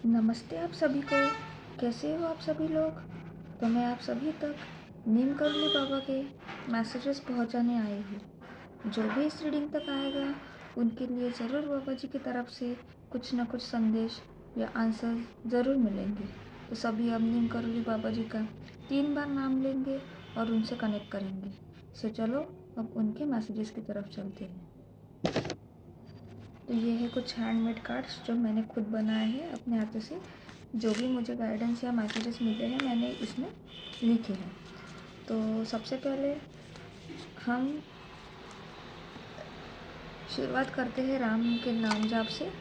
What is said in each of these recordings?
नमस्ते आप सभी को। कैसे हो आप सभी लोग। तो मैं आप सभी तक नीम करौली बाबा के मैसेजेस पहुंचाने आई हूँ। जो भी इस रीडिंग तक आएगा उनके लिए ज़रूर बाबा जी की तरफ से कुछ ना कुछ संदेश या आंसर ज़रूर मिलेंगे। तो सभी अब नीम करौली बाबा जी का 3 बार नाम लेंगे और उनसे कनेक्ट करेंगे। सो चलो अब उनके मैसेजेस की तरफ चलते हैं। तो ये है कुछ हैंडमेड कार्ड्स जो मैंने खुद बनाए हैं अपने हाथों से। जो भी मुझे गाइडेंस या मैसेजेस मिले हैं मैंने इसमें लिखे हैं। तो सबसे पहले हम शुरुआत करते हैं राम के नाम जाप से।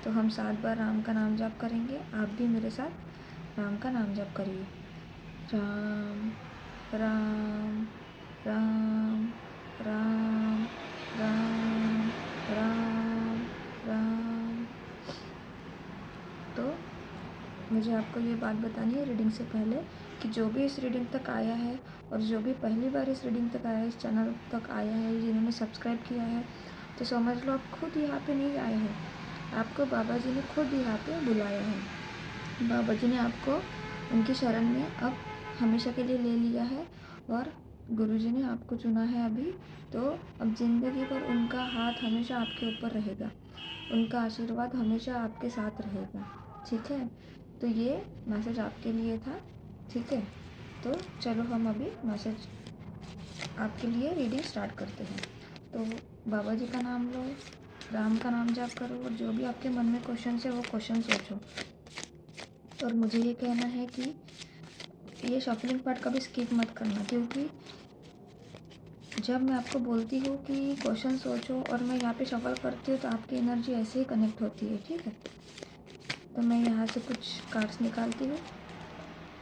तो हम 7 बार राम का नाम जाप करेंगे। आप भी मेरे साथ राम का नाम जाप करिए। राम राम राम राम राम राम राम। तो मुझे आपको ये बात बतानी है रीडिंग से पहले कि जो भी इस रीडिंग तक आया है और जो भी पहली बार इस रीडिंग तक आया है, इस चैनल तक आया है, जिन्होंने सब्सक्राइब किया है, तो समझ लो आप खुद यहाँ पे नहीं आए हैं। आपको बाबा जी ने खुद यहाँ पे बुलाया है। बाबा जी ने आपको उनकी शरण में अब हमेशा के लिए ले लिया है और गुरु जी ने आपको चुना है अभी। तो अब ज़िंदगी भर उनका हाथ हमेशा आपके ऊपर रहेगा, उनका आशीर्वाद हमेशा आपके साथ रहेगा। ठीक है, तो ये मैसेज आपके लिए था। ठीक है, तो चलो हम अभी मैसेज आपके लिए रीडिंग स्टार्ट करते हैं। तो बाबा जी का नाम लो, राम का नाम जाप करो और जो भी आपके मन में क्वेश्चन है वो क्वेश्चन सोचो। और मुझे ये कहना है कि ये शफलिंग पार्ट कभी स्किप मत करना, क्योंकि जब मैं आपको बोलती हूँ कि क्वेश्चन सोचो और मैं यहाँ पे शफल करती हूँ तो आपकी एनर्जी ऐसे ही कनेक्ट होती है। ठीक है, तो मैं यहाँ से कुछ कार्ड्स निकालती हूँ,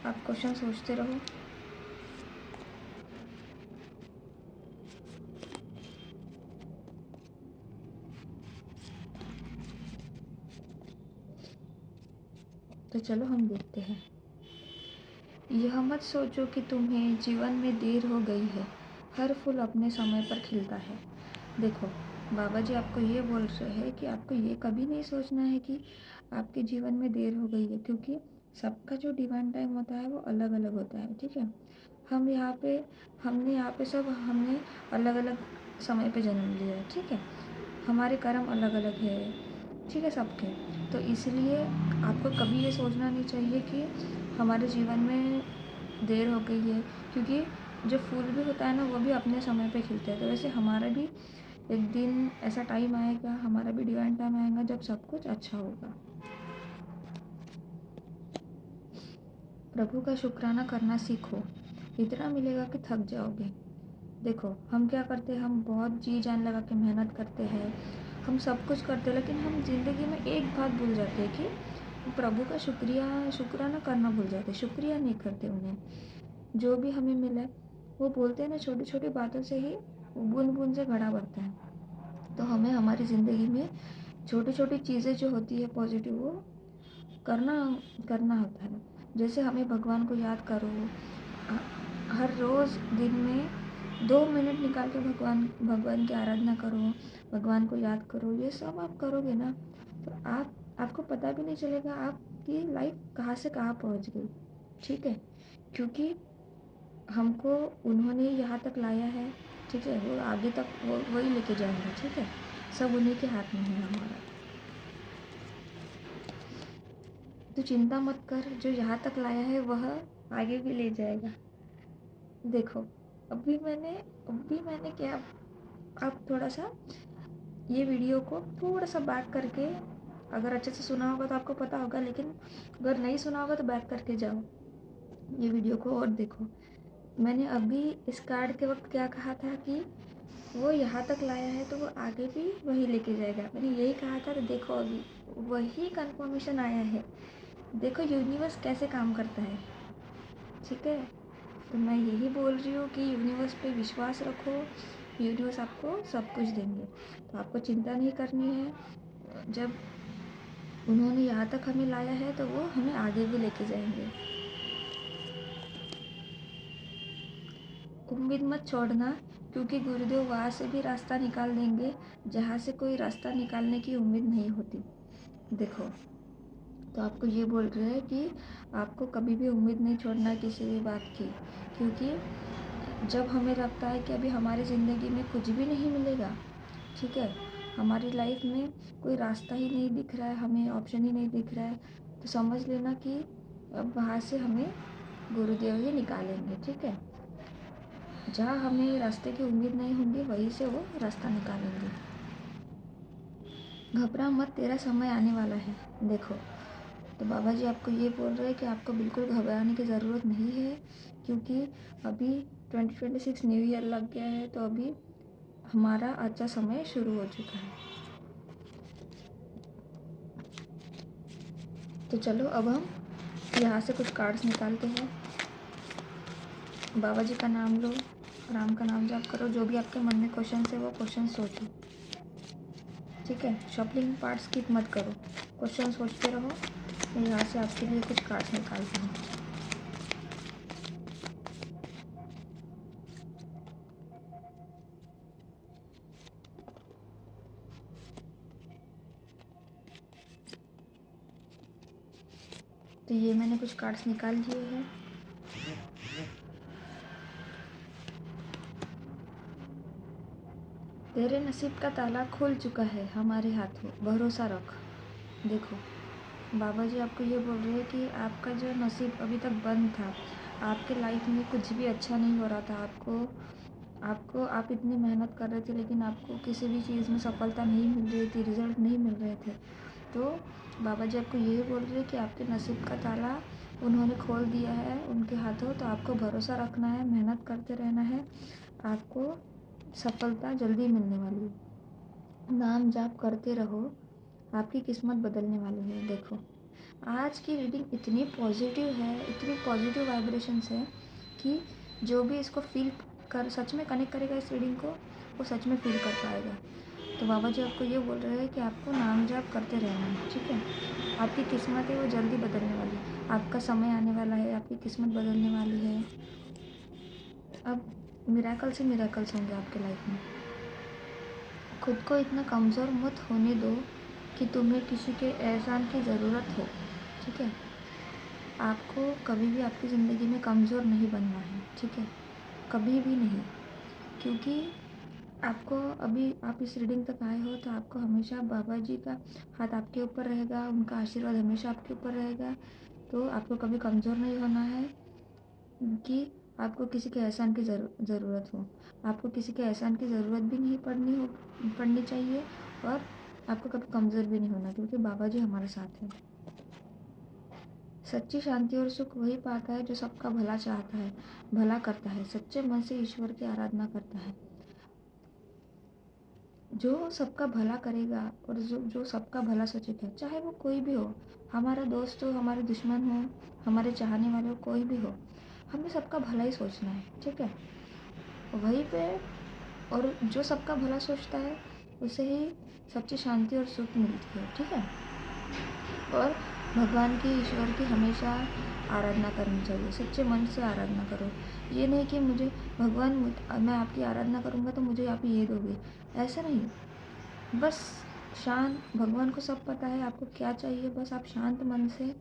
आप क्वेश्चन सोचते रहो। तो चलो हम देखते हैं। यह मत सोचो कि तुम्हें जीवन में देर हो गई है, हर फूल अपने समय पर खिलता है। देखो, बाबा जी आपको ये बोल रहे हैं कि आपको ये कभी नहीं सोचना है कि आपके जीवन में देर हो गई है, क्योंकि सबका जो डिवाइन टाइम होता है वो अलग अलग होता है। ठीक है, हमने यहाँ पे हमने अलग अलग समय पे जन्म लिया है। ठीक है, हमारे कर्म अलग अलग है। ठीक है सबके। तो इसलिए आपको कभी ये सोचना नहीं चाहिए कि हमारे जीवन में देर हो गई है, क्योंकि जो फूल भी होता है ना वो भी अपने समय पे खिलते हैं। तो वैसे हमारा भी एक दिन ऐसा टाइम आएगा, हमारा भी डिवाइन टाइम आएगा जब सब कुछ अच्छा होगा। प्रभु का शुक्राना करना सीखो, इतना मिलेगा कि थक जाओगे। देखो, हम क्या करते हैं, हम बहुत जी जान लगा के मेहनत करते हैं, हम सब कुछ करते हैं, लेकिन हम ज़िंदगी में एक बात भूल जाते हैं कि प्रभु का शुक्राना करना भूल जाते हैं, शुक्रिया नहीं करते उन्हें। जो भी हमें मिला है वो बोलते हैं ना, छोटी छोटी बातों से ही बूंद बूंद से घड़ा भरता है। तो हमें हमारी ज़िंदगी में छोटी छोटी चीज़ें जो होती है पॉजिटिव, वो करना करना होता है। जैसे हमें भगवान को याद करो, हर रोज़ दिन में 2 मिनट निकाल के भगवान की आराधना करो, भगवान को याद करो। ये सब आप करोगे ना तो आपको पता भी नहीं चलेगा आपकी लाइफ कहाँ से कहाँ पहुँच गई। ठीक है, क्योंकि हमको उन्होंने यहाँ तक लाया है। ठीक है, वो आगे तक वही लेके जाएंगे। ठीक है, सब उन्हीं के हाथ में है हमारा। तो चिंता मत कर, जो यहाँ तक लाया है वह आगे भी ले जाएगा। देखो, अभी मैंने क्या, आप थोड़ा सा ये वीडियो को थोड़ा सा बैक करके, अगर अच्छे से सुना होगा तो आपको पता होगा, लेकिन अगर नहीं सुना होगा तो बैक करके जाओ ये वीडियो को और देखो। मैंने अभी इस कार्ड के वक्त क्या कहा था कि वो यहाँ तक लाया है तो वो आगे भी वही लेके जाएगा, मैंने यही कहा था। तो देखो अभी वही कंफर्मेशन आया है। देखो यूनिवर्स कैसे काम करता है। ठीक है, तो मैं यही बोल रही हूँ कि यूनिवर्स पे विश्वास रखो, यूनिवर्स आपको सब कुछ देंगे। तो आपको चिंता नहीं करनी है। जब उन्होंने यहाँ तक हमें लाया है तो वो हमें आगे भी लेके जाएंगे। उम्मीद मत छोड़ना, क्योंकि गुरुदेव वहाँ से भी रास्ता निकाल देंगे जहाँ से कोई रास्ता निकालने की उम्मीद नहीं होती। देखो, तो आपको ये बोल रहे हैं कि आपको कभी भी उम्मीद नहीं छोड़ना है किसी भी बात की, क्योंकि जब हमें लगता है कि अभी हमारी ज़िंदगी में कुछ भी नहीं मिलेगा, ठीक है, हमारी लाइफ में कोई रास्ता ही नहीं दिख रहा है, हमें ऑप्शन ही नहीं दिख रहा है, तो समझ लेना कि अब वहाँ से हमें गुरुदेव ही निकालेंगे, ठीक है। जहाँ हमें रास्ते की उम्मीद नहीं होगी वहीं से वो रास्ता निकालेंगे। घबरा मत, तेरा समय आने वाला है। देखो, तो बाबा जी आपको ये बोल रहे हैं कि आपको बिल्कुल घबराने की ज़रूरत नहीं है, क्योंकि अभी 2026 न्यू ईयर लग गया है, तो अभी हमारा अच्छा समय शुरू हो चुका है। तो चलो अब हम यहाँ से कुछ कार्ड्स निकालते हैं। बाबा जी का नाम लो, राम का नाम जाप करो, जो भी आपके मन में क्वेश्चन है वो क्वेश्चन सोचो, ठीक है। शफलिंग पार्ट स्किप मत करो, क्वेश्चन सोचते रहो। मैं यहाँ से आपके लिए कुछ कार्ड्स निकालती हूँ। तो ये मैंने कुछ कार्ड्स निकाल लिए हैं। तेरे नसीब का ताला खुल चुका है हमारे हाथों, भरोसा रख। देखो, बाबा जी आपको ये बोल रहे हैं कि आपका जो नसीब अभी तक बंद था, आपके लाइफ में कुछ भी अच्छा नहीं हो रहा था, आप इतनी मेहनत कर रहे थे लेकिन आपको किसी भी चीज़ में सफलता नहीं मिल रही थी, रिजल्ट नहीं मिल रहे थे। तो बाबा जी आपको ये बोल रहे हैं कि आपके नसीब का ताला उन्होंने खोल दिया है उनके हाथों, तो आपको भरोसा रखना है, मेहनत करते रहना है, आपको सफलता जल्दी मिलने वाली है। नाम जाप करते रहो, आपकी किस्मत बदलने वाली है। देखो, आज की रीडिंग इतनी पॉजिटिव है, इतनी पॉजिटिव वाइब्रेशंस है कि जो भी इसको फील कर सच में कनेक्ट करेगा इस रीडिंग को, वो सच में फील कर पाएगा। तो बाबा जी आपको ये बोल रहे हैं कि आपको नाम जाप करते रहना है, ठीक है। आपकी किस्मत है वो जल्दी बदलने वाली है, आपका समय आने वाला है, आपकी किस्मत बदलने वाली है। अब मिरेकल्स ही मिरेकल्स होंगे आपके लाइफ में। खुद को इतना कमज़ोर मत होने दो कि तुम्हें किसी के एहसान की ज़रूरत हो, ठीक है। आपको कभी भी आपकी ज़िंदगी में कमज़ोर नहीं बनना है, ठीक है, कभी भी नहीं। क्योंकि आपको अभी आप इस रीडिंग तक आए हो तो आपको हमेशा बाबा जी का हाथ आपके ऊपर रहेगा, उनका आशीर्वाद हमेशा आपके ऊपर रहेगा। तो आपको कभी कमज़ोर नहीं होना है कि आपको किसी के एहसान की ज़रूरत हो। आपको किसी के एहसान की ज़रूरत भी नहीं पड़नी चाहिए, और आपको कभी कमज़ोर भी नहीं होना, क्योंकि बाबा जी हमारे साथ हैं। सच्ची शांति और सुख वही पाता है जो सबका भला चाहता है, भला करता है, सच्चे मन से ईश्वर की आराधना करता है। जो सबका भला करेगा और जो सबका भला सोचेगा, चाहे वो कोई भी हो, हमारा दोस्त हो, हमारे दुश्मन हो, हमारे चाहने वाले हो, कोई भी हो, हमें सबका भला ही सोचना है, ठीक है। वहीं पे, और जो सबका भला सोचता है उसे ही सच्ची शांति और सुख मिलती है, ठीक है। और भगवान की, ईश्वर की हमेशा आराधना करनी चाहिए, सच्चे मन से आराधना करो। ये नहीं कि मुझे भगवान, मैं आपकी आराधना करूँगा तो मुझे आप ये दोगे, ऐसा नहीं। बस शांत, भगवान को सब पता है आपको क्या चाहिए, बस आप शांत मन से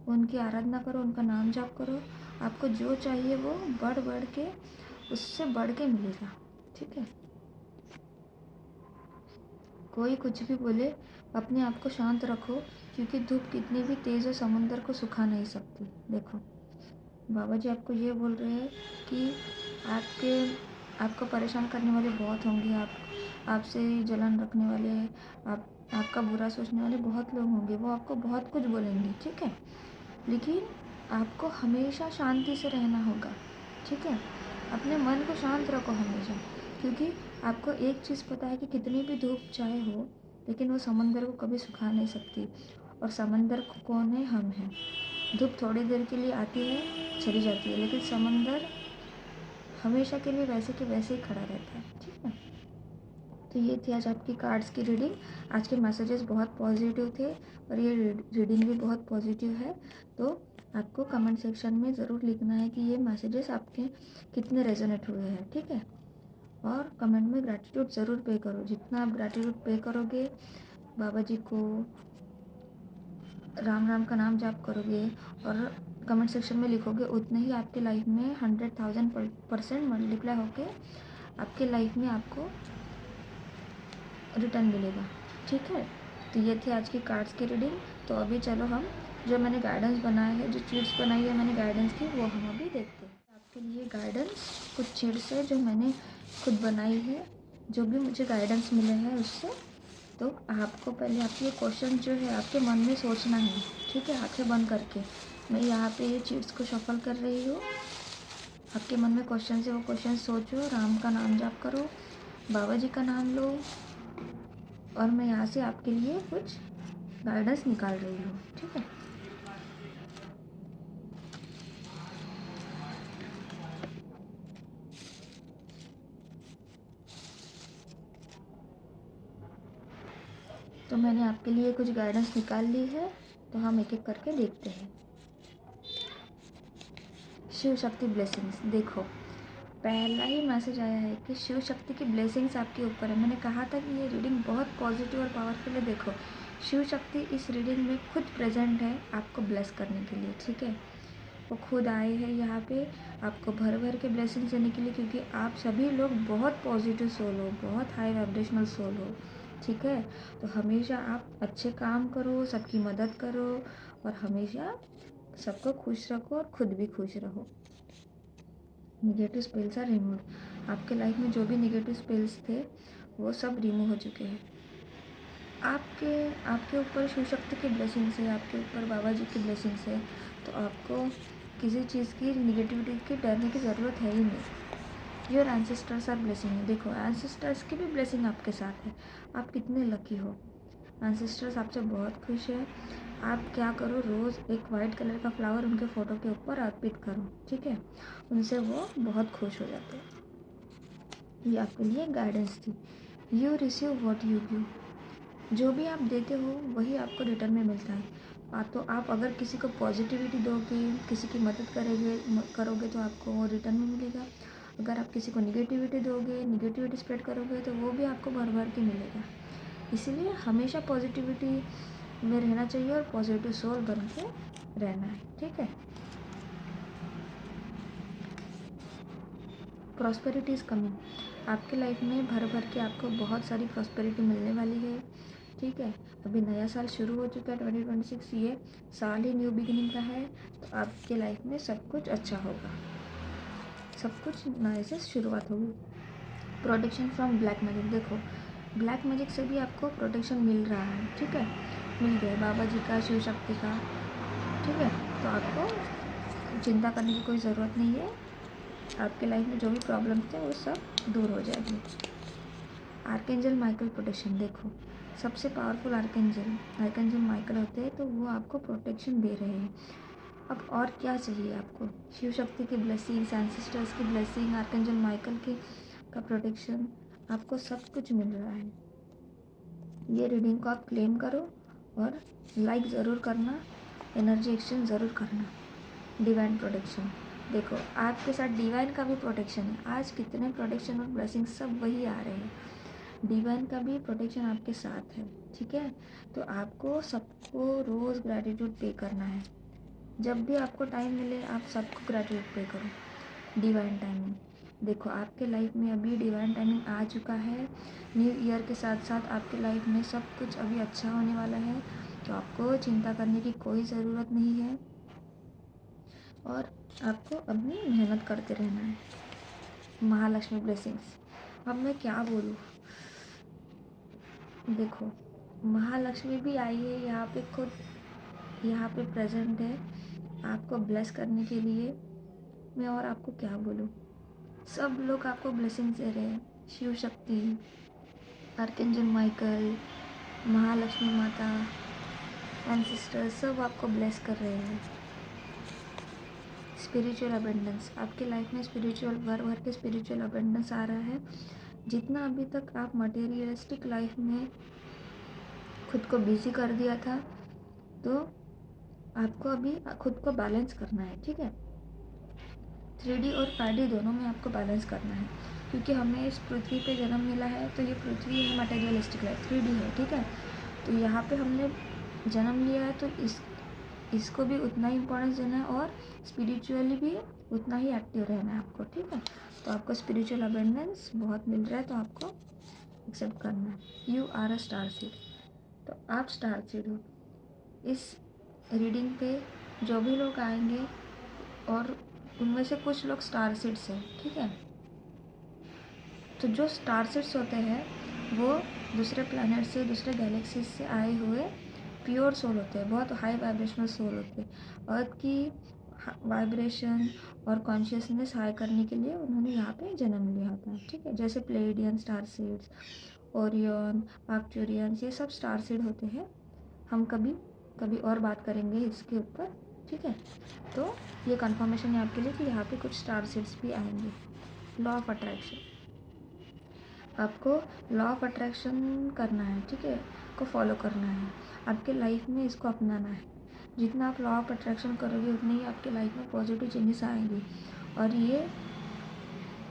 उनकी आराधना करो, उनका नाम जाप करो, आपको जो चाहिए वो बढ़ बढ़ के, उससे बढ़ के मिलेगा, ठीक है। कोई कुछ भी बोले, अपने आप को शांत रखो, क्योंकि धूप कितनी भी तेज़ हो समुंदर को सुखा नहीं सकती। देखो, बाबा जी आपको ये बोल रहे हैं कि आपके आपको परेशान करने वाले बहुत होंगे, आपसे जलन रखने वाले, आपका बुरा सोचने वाले बहुत लोग होंगे, वो आपको बहुत कुछ बोलेंगे, ठीक है। लेकिन आपको हमेशा शांति से रहना होगा, ठीक है। अपने मन को शांत रखो हमेशा, क्योंकि आपको एक चीज़ पता है कि कितनी भी धूप चाहे हो, लेकिन वो समंदर को कभी सुखा नहीं सकती। और समंदर कौन है? हम हैं। धूप थोड़ी देर के लिए आती है, चली जाती है, लेकिन समंदर हमेशा के लिए वैसे के वैसे ही खड़ा रहता है, ठीक है। तो ये थी आज आपकी कार्ड्स की रीडिंग। आज के मैसेजेस बहुत पॉजिटिव थे और ये रीडिंग भी बहुत पॉजिटिव है। तो आपको कमेंट सेक्शन में ज़रूर लिखना है कि ये मैसेजेस आपके कितने रेजोनेट हुए हैं, ठीक है। और कमेंट में ग्रैटिट्यूड ज़रूर पे करो। जितना आप ग्रैटिट्यूड पे करोगे बाबा जी को, राम राम का नाम जाप करोगे और कमेंट सेक्शन में लिखोगे, उतने ही आपकी लाइफ में 100,000% मल्टीप्लाई होके आपके लाइफ में आपको रिटर्न मिलेगा। ठीक है, तो ये थी आज की कार्ड्स की रीडिंग। तो अभी चलो हम जो मैंने गाइडेंस बनाया है, जो चीट्स बनाई है मैंने गाइडेंस की, वो हम अभी देखते हैं। आपके लिए गाइडेंस कुछ चीट्स है जो मैंने खुद बनाई है, जो भी मुझे गाइडेंस मिले हैं उससे। तो आपको पहले आपके क्वेश्चन जो है आपके मन में सोचना है। ठीक है, आंखें बंद करके मैं यहाँ पे ये चीट्स को शफल कर रही हूँ। आपके मन में क्वेश्चन है, वो क्वेश्चन सोचो, राम का नाम जाप करो, बाबा जी का नाम लो, और मैं यहाँ से आपके लिए कुछ गाइडेंस निकाल रही हूँ। ठीक है, तो मैंने आपके लिए कुछ गाइडेंस निकाल ली है, तो हम एक एक करके देखते हैं। शिव शक्ति ब्लेसिंग्स। देखो, पहला ही मैसेज आया है कि शिव शक्ति की ब्लेसिंग्स आपके ऊपर है। मैंने कहा था कि ये रीडिंग बहुत पॉजिटिव और पावरफुल है। देखो, शिव शक्ति इस रीडिंग में खुद प्रेजेंट है आपको ब्लेस करने के लिए। ठीक है, वो खुद आए हैं यहाँ पे आपको भर भर के ब्लेसिंग्स देने के लिए, क्योंकि आप सभी लोग बहुत पॉजिटिव सोल हो, बहुत हाई वाइब्रेशनल सोल हो। ठीक है, तो हमेशा आप अच्छे काम करो, सबकी मदद करो, और हमेशा सबको खुश रखो और खुद भी खुश रहो। Negative spells are remove. आपके लाइफ में जो भी निगेटिव स्पेल्स थे वो सब रिमूव हो चुके हैं। आपके आपके ऊपर शिव शक्ति की ब्लेसिंग्स है, आपके ऊपर बाबा जी की ब्लेसिंग्स है, तो आपको किसी चीज़ की निगेटिविटी की डरने की ज़रूरत है ही नहीं। Your ancestors are blessing. देखो, एंसेस्टर्स की भी ब्लेसिंग आपके साथ है। आप कितने लकी हो, एंसेस्टर्स आपसे बहुत खुश है। आप क्या करो, रोज़ एक वाइट कलर का फ्लावर उनके फ़ोटो के ऊपर अर्पित करो। ठीक है, उनसे वो बहुत खुश हो जाते हैं। ये आपके लिए गाइडेंस थी। You receive what you give. जो भी आप देते हो वही आपको रिटर्न में मिलता है। तो आप अगर किसी को पॉजिटिविटी दोगे, किसी की मदद करोगे तो आपको वो रिटर्न में मिलेगा। अगर आप किसी को निगेटिविटी दोगे, निगेटिविटी स्प्रेड करोगे, तो वो भी आपको भर भर के मिलेगा। इसीलिए हमेशा पॉजिटिविटी में रहना चाहिए और पॉजिटिव सोल बन के रहना है। ठीक है, प्रॉस्पेरिटी इज़ कमिंग। आपके लाइफ में भर भर के आपको बहुत सारी प्रॉस्पेरिटी मिलने वाली है। ठीक है, अभी नया साल शुरू हो चुका है 2026। ये साल ही न्यू बिगिनिंग का है, तो आपके लाइफ में सब कुछ अच्छा होगा, सब कुछ नए से शुरुआत होगी। Protection from black magic. देखो, ब्लैक मैजिक से भी आपको प्रोटेक्शन मिल रहा है। ठीक है, मिल गया बाबा जी का, शिव शक्ति का। ठीक है, तो आपको चिंता करने की कोई ज़रूरत नहीं है। आपके लाइफ में जो भी प्रॉब्लम्स थे वो सब दूर हो जाएगी। Archangel Michael protection. देखो, सबसे पावरफुल आर्कएंजल माइकल होते हैं, तो वो आपको प्रोटेक्शन दे रहे हैं। अब और क्या चाहिए आपको? शिव शक्ति की ब्लेसिंग्स, एंसेस्टर्स की ब्लेसिंग, आर्कएंजल माइकल की का प्रोटेक्शन, आपको सब कुछ मिल रहा है। ये रीडिंग को आप क्लेम करो और लाइक ज़रूर करना, एनर्जी एक्सचेंज ज़रूर करना। Divine protection. देखो, आपके साथ डिवाइन का भी प्रोटेक्शन है। आज कितने प्रोटेक्शन और ब्लेसिंग सब वही आ रहे हैं। डिवाइन का भी प्रोटेक्शन आपके साथ है। ठीक है, तो आपको सबको रोज़ ग्रैटिट्यूड पे करना है। जब भी आपको टाइम मिले आप सबको ग्रैटिट्यूड पे करो। Divine timing. देखो, आपके लाइफ में अभी डिवाइन टाइमिंग आ चुका है। न्यू ईयर के साथ साथ आपके लाइफ में सब कुछ अभी अच्छा होने वाला है, तो आपको चिंता करने की कोई ज़रूरत नहीं है और आपको अपनी मेहनत करते रहना है। महालक्ष्मी ब्लेसिंग्स। अब मैं क्या बोलूँ। देखो, महालक्ष्मी भी आई है यहाँ पे, खुद यहाँ पे प्रेजेंट है आपको ब्लेस करने के लिए। मैं और आपको क्या बोलूँ। सब लोग आपको ब्लेसिंग्स दे रहे हैं। शिव शक्ति, आर्कएंजल माइकल, महालक्ष्मी माता, एंसेस्टर्स सब आपको ब्लेस कर रहे हैं। Spiritual abundance. आपके लाइफ में स्पिरिचुअल भर भर के स्पिरिचुअल अबेंडेंस आ रहा है। जितना अभी तक आप मटेरियलिस्टिक लाइफ में खुद को बिजी कर दिया था, तो आपको अभी खुद को बैलेंस करना है। ठीक है, 3D और 5D दोनों में आपको बैलेंस करना है, क्योंकि हमें इस पृथ्वी पे जन्म मिला है, तो ये पृथ्वी है मटेरियलिस्टिक लाइफ, 3D है। ठीक है, तो यहाँ पे हमने जन्म लिया है तो इसको भी उतना ही इम्पोर्टेंस देना है और स्पिरिचुअली भी उतना ही एक्टिव रहना है आपको, ठीक है। तो आपको स्पिरिचुअल अबेंडेंस बहुत मिल रहा है तो आपको एक्सेप्ट करना है। You are a star seed, तो आप स्टार सीड हो। इस रीडिंग पे जो भी लोग आएंगे और उनमें से कुछ लोग स्टार सीड्स हैं, ठीक है। तो जो स्टार सीड्स होते हैं वो दूसरे प्लैनेट से, दूसरे गैलेक्सीज से आए हुए प्योर सोल होते हैं, बहुत हाई वाइब्रेशनल सोल होते हैं। अर्थ की वाइब्रेशन और कॉन्शियसनेस हाई करने के लिए उन्होंने यहाँ पे जन्म लिया होता है, ठीक है। जैसे प्लेडियन स्टार सीड्स, ओरियन, आर्क्टूरियंस, ये सब स्टार सीड होते हैं। हम कभी और बात करेंगे इसके ऊपर, ठीक है। तो ये कंफर्मेशन है आपके लिए कि यहाँ पे कुछ स्टार सीड्स भी आएंगे। लॉ ऑफ अट्रैक्शन, आपको लॉ ऑफ अट्रैक्शन करना है, ठीक है, को फॉलो करना है, आपके लाइफ में इसको अपनाना है। जितना आप लॉ ऑफ अट्रैक्शन करोगे उतनी ही आपके लाइफ में पॉजिटिव चेंजेस आएंगी। और ये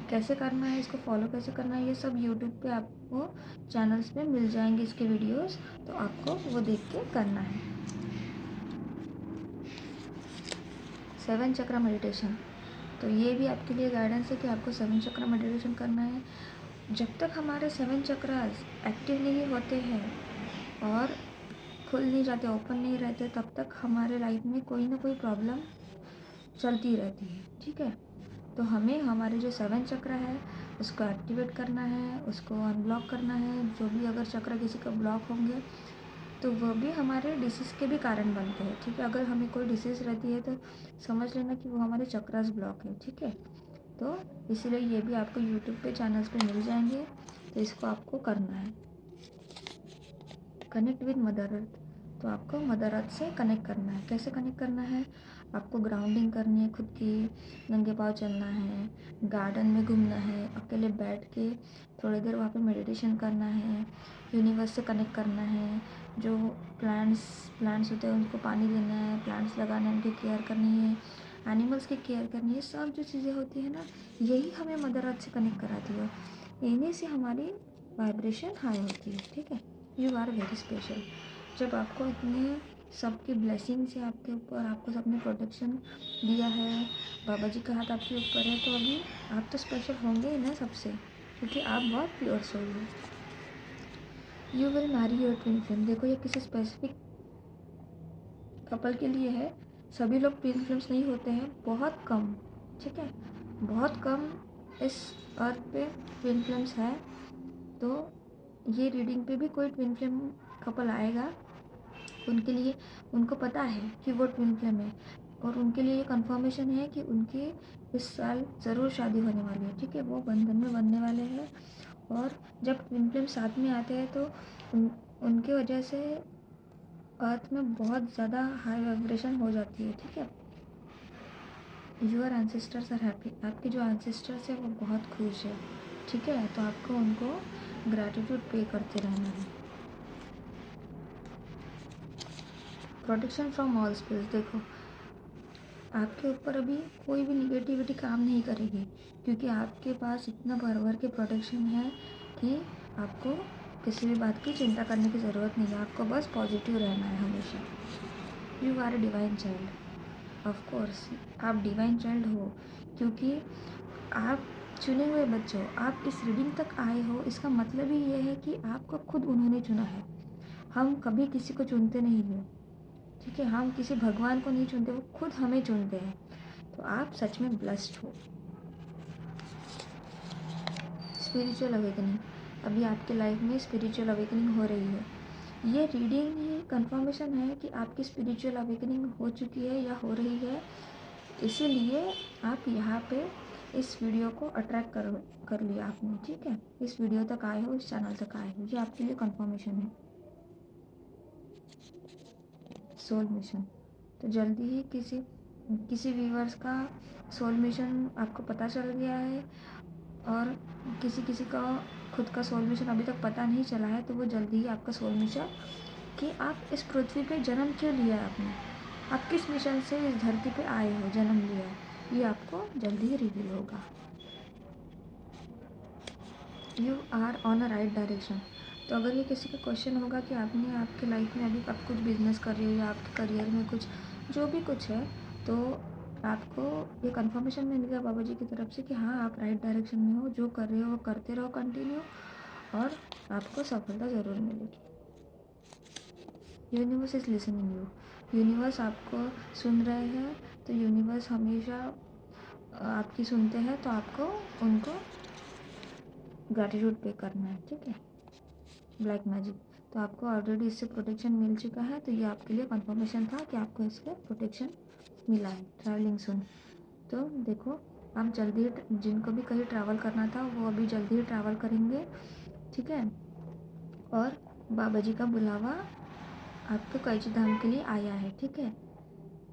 कैसे करना है, इसको फॉलो कैसे करना है, ये सब यूट्यूब पे आपको चैनल्स पे मिल जाएंगे इसके वीडियोस, तो आपको वो देख के करना है। 7 चक्र मेडिटेशन, तो ये भी आपके लिए गाइडेंस है कि आपको 7 चक्र मेडिटेशन करना है। जब तक हमारे 7 चक्रास एक्टिव नहीं होते हैं और खुल नहीं जाते, ओपन नहीं रहते, तब तक हमारे लाइफ में कोई ना कोई प्रॉब्लम चलती रहती है, ठीक है। तो हमें हमारे जो 7 चक्र है उसको एक्टिवेट करना है, उसको अनब्लॉक करना है। जो भी अगर चक्र किसी का ब्लॉक होंगे तो वह भी हमारे डिसीज़ के भी कारण बनते हैं, ठीक है। अगर हमें कोई डिसीज़ रहती है तो समझ लेना कि वो हमारे चक्रास ब्लॉक है, ठीक है। तो इसीलिए ये भी आपको यूट्यूब पे चैनल्स पे मिल जाएंगे, तो इसको आपको करना है। कनेक्ट विद मदर अर्थ, तो आपको मदर अर्थ से कनेक्ट करना है। कैसे कनेक्ट करना है, आपको ग्राउंडिंग करनी है, खुद की नंगे पाँव चलना है, गार्डन में घूमना है, अकेले बैठ के थोड़ी देर वहाँ पे मेडिटेशन करना है, यूनिवर्स से कनेक्ट करना है। जो प्लांट्स होते हैं उनको पानी देना है, प्लांट्स लगाना है, उनकी केयर करनी है, एनिमल्स की केयर करनी है। सब जो चीज़ें होती है ना, यही हमें मदर अर्थ से कनेक्ट कराती है, इन्हीं से हमारी वाइब्रेशन हाई होती है, ठीक है। You are very special. जब आपको इतने सबकी ब्लेसिंग से आपके ऊपर, आपको सबने प्रोटेक्शन दिया है, बाबा जी का हाथ आपके ऊपर है, तो अभी आप तो स्पेशल होंगे ही ना सबसे, क्योंकि आप बहुत प्योर सोल हो। You will marry your twin flame, देखो ये किसी स्पेसिफिक कपल के लिए है, सभी लोग ट्विन फ्लेम्स नहीं होते हैं, बहुत कम, ठीक है, बहुत कम इस अर्थ पे ट्विन फ्लेम्स है। तो ये रीडिंग पे भी कोई ट्विन फ्लेम कपल आएगा, उनके लिए उनको पता है कि वो ट्विन फ्लेम है और उनके लिए ये कंफर्मेशन है कि उनकी इस साल ज़रूर शादी होने वाली है, ठीक है। वो बंधन में बनने वाले हैं और जब ट्विन फ्लेम साथ में आते हैं तो उनके वजह से अर्थ में बहुत ज़्यादा हाई वाइब्रेशन हो जाती है, ठीक है। यूर एंसेस्टर्स आर हैप्पी, आपके जो एंसेस्टर्स है वो बहुत खुश है, ठीक है। तो आपको उनको ग्रैटिट्यूड पे करते रहना है। प्रोटेक्शन फ्रॉम ऑल स्पेस, देखो आपके ऊपर अभी कोई भी निगेटिविटी काम नहीं करेगी, क्योंकि आपके पास इतना भर भर के प्रोटेक्शन है कि आपको किसी भी बात की चिंता करने की ज़रूरत नहीं है, आपको बस पॉजिटिव रहना है हमेशा। You are a divine child, of course आप डिवाइन चाइल्ड हो, क्योंकि आप चुने हुए बच्चे हो। आप इस रीडिंग तक आए हो, इसका मतलब ही ये है कि आपको खुद उन्होंने चुना है। हम कभी किसी को चुनते नहीं हैं, ठीक है। हम किसी भगवान को नहीं चुनते, वो खुद हमें चुनते हैं। तो आप सच में ब्लेस्ड हो। स्पिरिचुअल अवेकनिंग, अभी आपके लाइफ में स्पिरिचुअल अवेकनिंग हो रही है। ये रीडिंग ही कंफर्मेशन है कि आपकी स्पिरिचुअल अवेकनिंग हो चुकी है या हो रही है, इसीलिए आप यहाँ पे इस वीडियो को अट्रैक्ट कर लिया आपने, ठीक है। इस वीडियो तक आए हो, इस चैनल तक आए हो, ये आपके लिए कंफर्मेशन है। सोल मिशन, तो जल्दी ही किसी व्यूवर्स का सोल मिशन आपको पता चल गया है और किसी किसी का खुद का सोल मिशन अभी तक पता नहीं चला है, तो वो जल्दी ही आपका सोल मिशन कि आप इस पृथ्वी पे जन्म क्यों लिया है आपने, आप किस मिशन से इस धरती पे आए हो, जन्म लिया है, ये आपको जल्दी ही रिवील होगा। You are on a right direction, तो अगर ये किसी का क्वेश्चन होगा कि आपने आपके लाइफ में अभी आप कुछ बिजनेस कर रहे हो या आपके करियर में कुछ जो भी कुछ है, तो आपको ये कंफर्मेशन मिलेगा बाबा जी की तरफ से कि हाँ आप राइट डायरेक्शन में हो, जो कर रहे हो वो करते रहो कंटिन्यू, और आपको सफलता ज़रूर मिलेगी। Universe is listening you. Universe आपको सुन रहे हैं, तो यूनिवर्स हमेशा आपकी सुनते हैं, तो आपको उनको ग्रैटिट्यूड पे करना है, ठीक है। ब्लैक मैजिक, तो आपको ऑलरेडी इससे प्रोटेक्शन मिल चुका है, तो ये आपके लिए कंफर्मेशन था कि आपको इससे प्रोटेक्शन मिला है। ट्रैवलिंग सुन, तो देखो आप जल्दी, जिनको भी कहीं ट्रैवल करना था वो अभी जल्दी ही ट्रैवल करेंगे, ठीक है। और बाबा जी का बुलावा आपके कैची धाम के लिए आया है, ठीक है,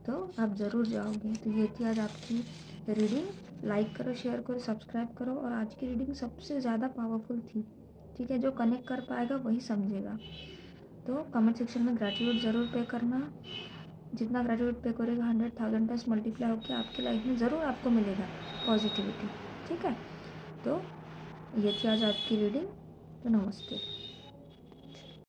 तो आप ज़रूर जाओगे। तो ये थी आज आपकी रीडिंग। लाइक करो, शेयर करो, सब्सक्राइब करो। और आज की रीडिंग सबसे ज़्यादा पावरफुल थी, ठीक है। जो कनेक्ट कर पाएगा वही समझेगा। तो कमेंट सेक्शन में ग्रैटिट्यूड ज़रूर पे करना। जितना ग्रैटिट्यूड पे करेगा 100,000 टाइम्स मल्टीप्लाई होकर आपकी लाइफ में ज़रूर आपको मिलेगा पॉजिटिविटी, ठीक है। तो ये थी आज आपकी रीडिंग। तो नमस्ते।